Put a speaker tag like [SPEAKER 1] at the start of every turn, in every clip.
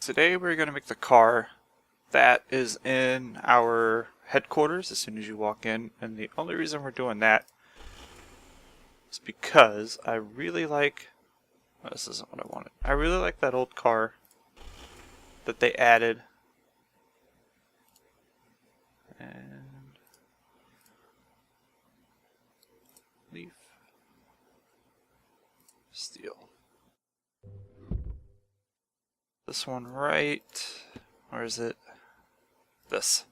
[SPEAKER 1] Today we're going to make the car that is in our headquarters as soon as you walk in, and the only reason we're doing that is because I really like, well, this isn't what I wanted, I really like that old car that they added, and leaf, steel. This one right, where is it? This.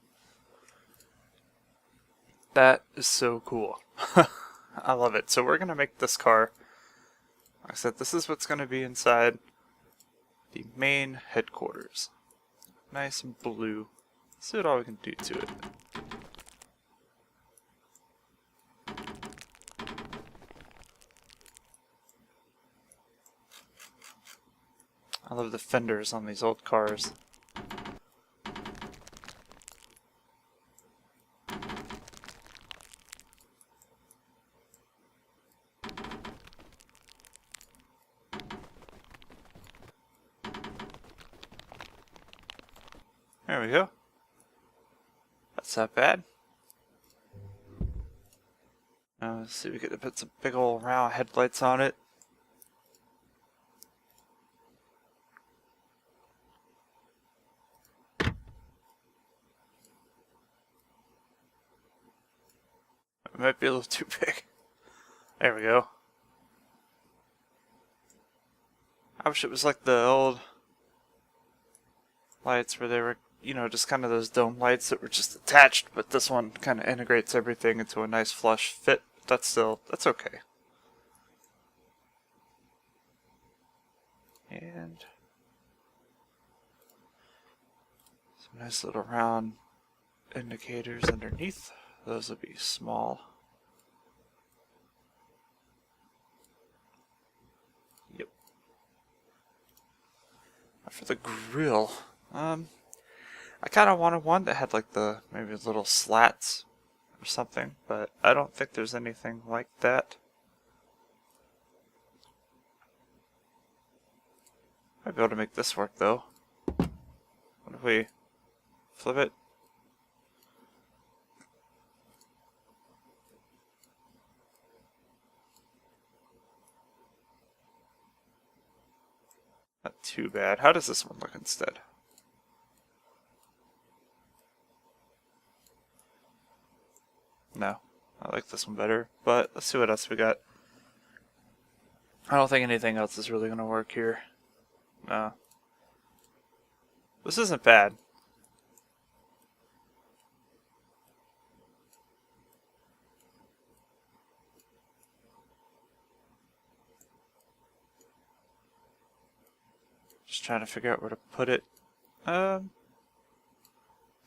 [SPEAKER 1] That is so cool. I love it. So we're going to make this car. Like I said, this is what's going to be inside the main headquarters. Nice and blue. Let's see what all we can do to it. I love the fenders on these old cars. There we go. That's not bad. Now let's see, we get to put some big old round headlights on it. It might be a little too big. There we go. I wish it was like the old lights where they were, you know, just kind of those dome lights that were just attached, but this one kind of integrates everything into a nice flush fit. That's okay. And some nice little round indicators underneath. Those will be small. Yep. For the grill, I kind of wanted one that had like the maybe little slats or something, but I don't think there's anything like that. Might be able to make this work though. What if we flip it? Not too bad. How does this one look instead? No, I like this one better, but let's see what else we got. I don't think anything else is really going to work here. No. This isn't bad. Just trying to figure out where to put it. That'll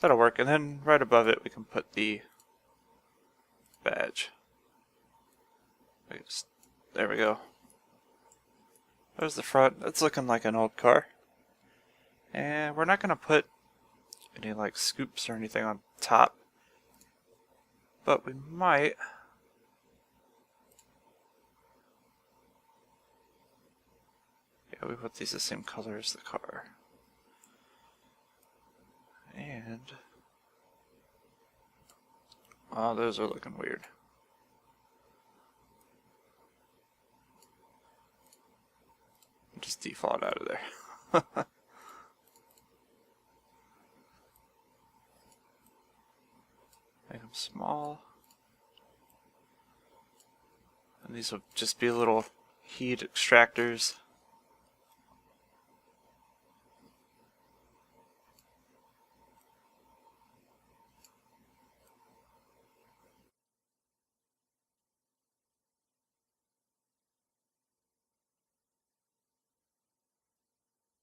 [SPEAKER 1] work, and then right above it we can put the badge. There we go. There's the front. It's looking like an old car. And we're not going to put any like scoops or anything on top, but we might. Yeah, we put these the same color as the car. And oh, those are looking weird. Just default out of there. Make them small. And these will just be little heat extractors.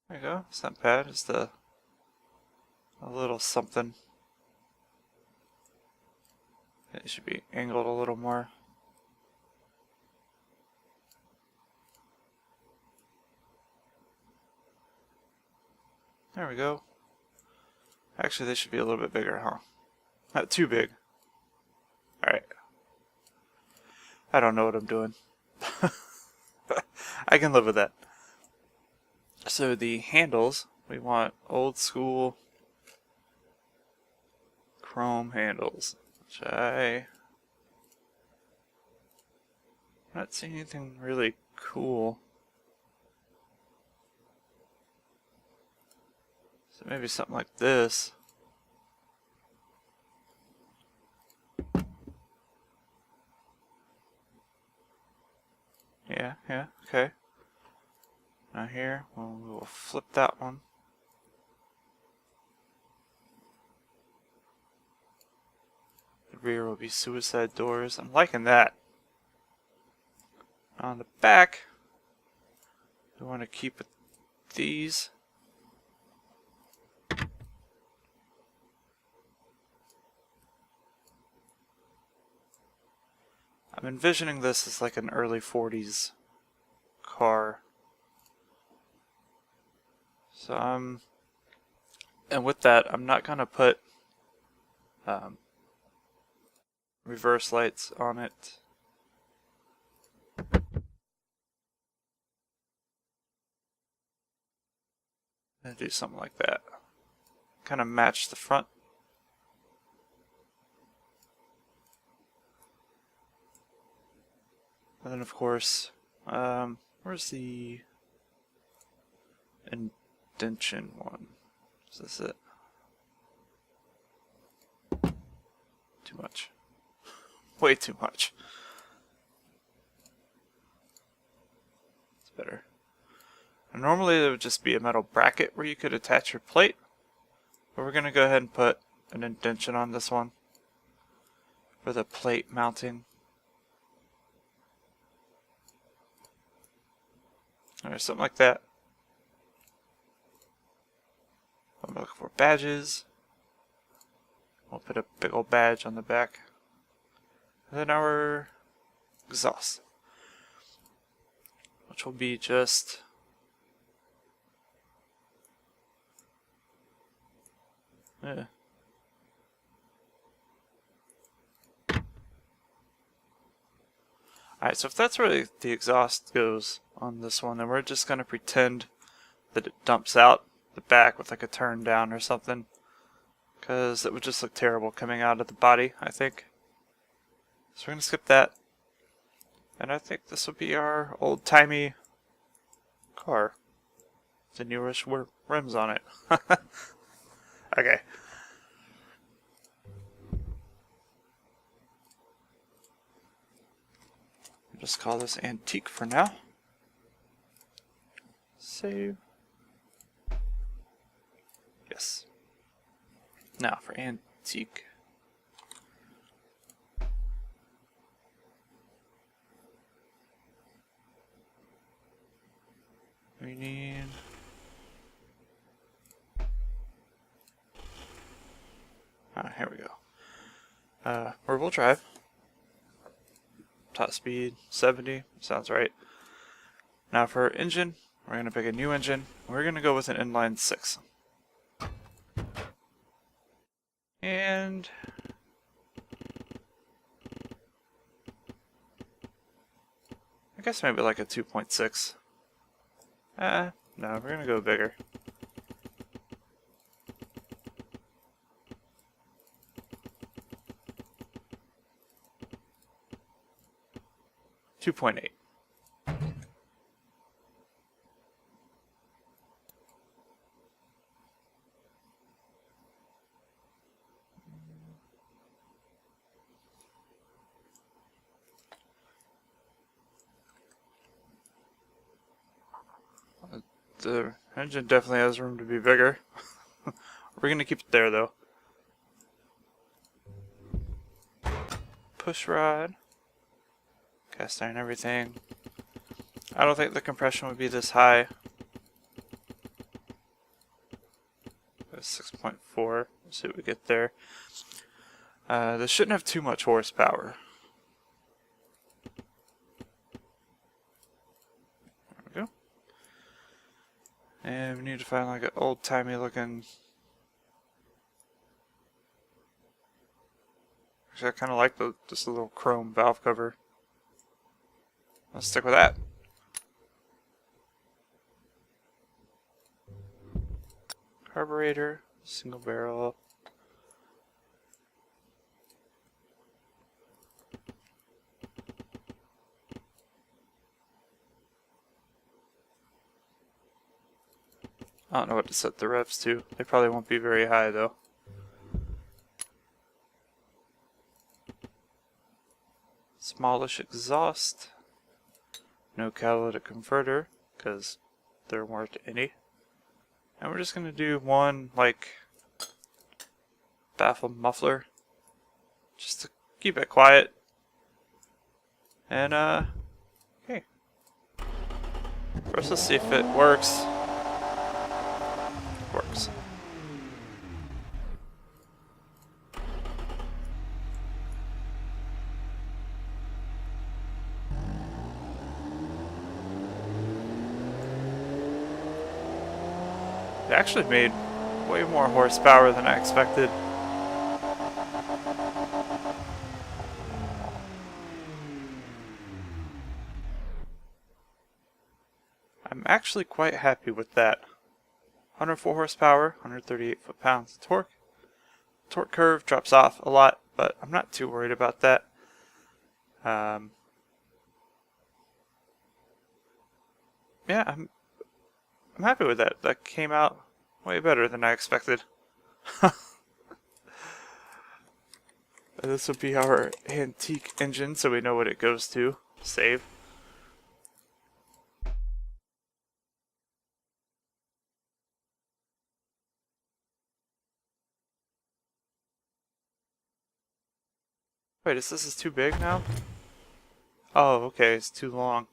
[SPEAKER 1] There you go. It's not bad. Just a little something. It should be angled a little more. There we go. Actually, they should be a little bit bigger, huh? Not too big. Alright. I don't know what I'm doing. I can live with that. So the handles We want old school chrome handles, which I'm not seeing anything really cool. So maybe something like this. Yeah, okay. Now here, well, we will flip that one. The rear will be suicide doors. I'm liking that. On the back, we want to keep it these. I'm envisioning this as like an early 40s car. So and with that, I'm not gonna put reverse lights on it. And do something like that. Kind of match the front. And then of course, where's the indention one? Is this it? Too much. Way too much. It's better. And normally there would just be a metal bracket where you could attach your plate. But we're going to go ahead and put an indention on this one for the plate mounting. Or something like that. I'm looking for badges. We'll put a big old badge on the back. And then our exhaust, which will be just Alright, so if that's where the exhaust goes on this one, then we're just going to pretend that it dumps out the back with like a turn down or something. Because it would just look terrible coming out of the body, I think. So we're going to skip that. And I think this will be our old-timey car. The newish rims on it. Okay. Just call this antique for now. Save. Yes. Now for antique. We need here we go. Rear-wheel drive. Top speed 70, sounds right. Now for engine, we're going to pick a new engine. We're going to go with an inline 6. And I guess maybe like a 2.6. No, we're going to go bigger. $2.8. The engine definitely has room to be bigger. We're going to keep it there though. Push rod. Cast iron everything. I don't think the compression would be this high. 6.4. Let's see what we get there. This shouldn't have too much horsepower. There we go. And we need to find like an old-timey looking. Actually, I kind of like just a little chrome valve cover. Let's stick with that. carburetor, single barrel. I don't know what to set the revs to. They probably won't be very high though. Smallish exhaust. No catalytic converter, because there weren't any. And we're just going to do one, like, baffle muffler. Just to keep it quiet. And, okay. First, let's see if it works. Works. It actually made way more horsepower than I expected. I'm actually quite happy with that. 104 horsepower, 138 foot-pounds of torque. Torque curve drops off a lot, but I'm not too worried about that. Yeah, I'm happy with that. That came out way better than I expected. This would be our antique engine, so we know what it goes to. Save. Wait, is this too big now? Oh, okay, it's too long.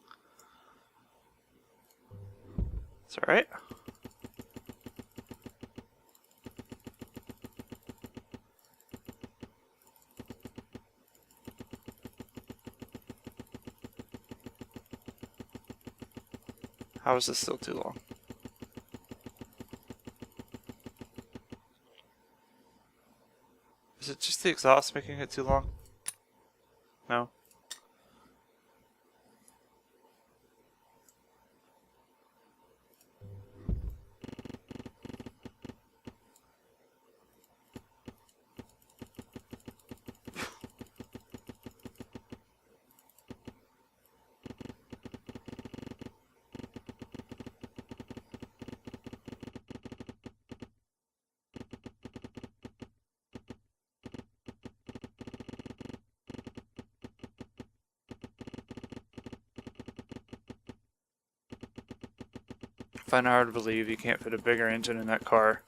[SPEAKER 1] It's alright. How is this still too long? Is it just the exhaust making it too long? No. I find it hard to believe you can't fit a bigger engine in that car.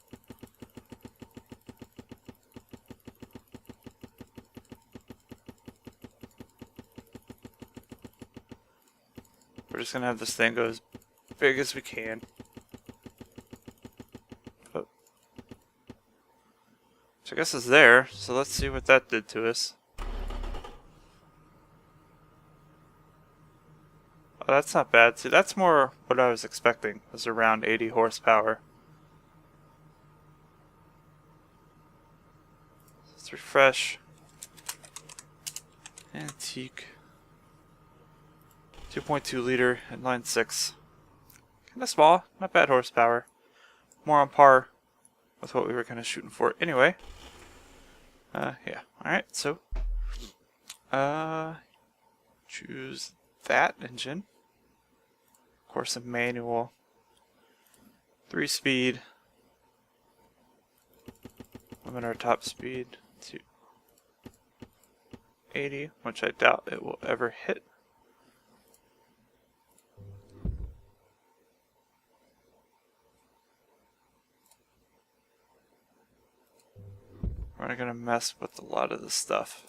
[SPEAKER 1] We're just gonna have this thing go as big as we can. Oh. Which I guess is there, so let's see what that did to us. Oh, that's not bad. See, that's more what I was expecting, was around 80 horsepower. Let's refresh. Antique. 2.2 liter inline 6. Kinda small, not bad horsepower. More on par with what we were kinda shooting for anyway. Yeah. Alright, so choose that engine. Of course, a manual. 3-speed. Limit our top speed to 80, which I doubt it will ever hit. We're not gonna mess with a lot of this stuff.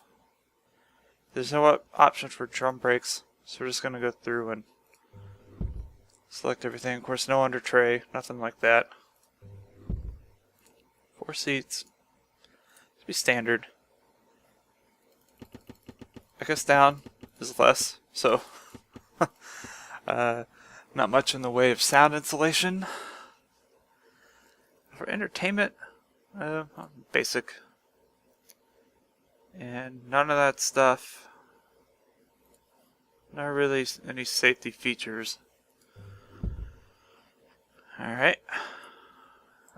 [SPEAKER 1] There's no option for drum brakes, so we're just gonna go through and select everything. Of course, no under tray, nothing like that. 4 seats. Should be standard. I guess down is less, so not much in the way of sound insulation. For entertainment, basic. And none of that stuff. Not really any safety features. Alright.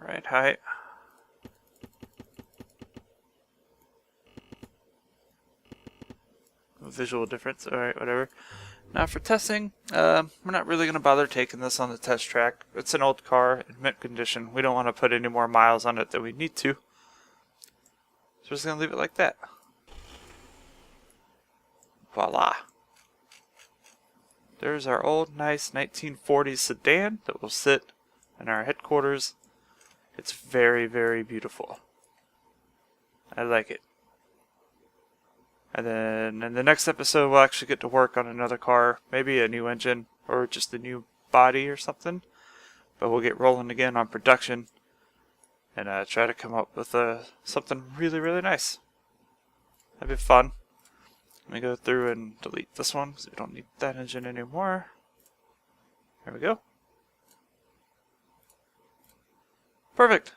[SPEAKER 1] right height. Visual difference. Alright, whatever. Now for testing, we're not really going to bother taking this on the test track. It's an old car in mint condition. We don't want to put any more miles on it than we need to. So we're just going to leave it like that. Voila. There's our old nice 1940s sedan that will sit in our headquarters. It's very, very beautiful. I like it. And then in the next episode we'll actually get to work on another car, maybe a new engine or just a new body or something. But we'll get rolling again on production and try to come up with something really, really nice. That'd be fun. Let me go through and delete this one because we don't need that engine anymore. There we go. Perfect.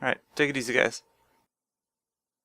[SPEAKER 1] Alright, take it easy guys.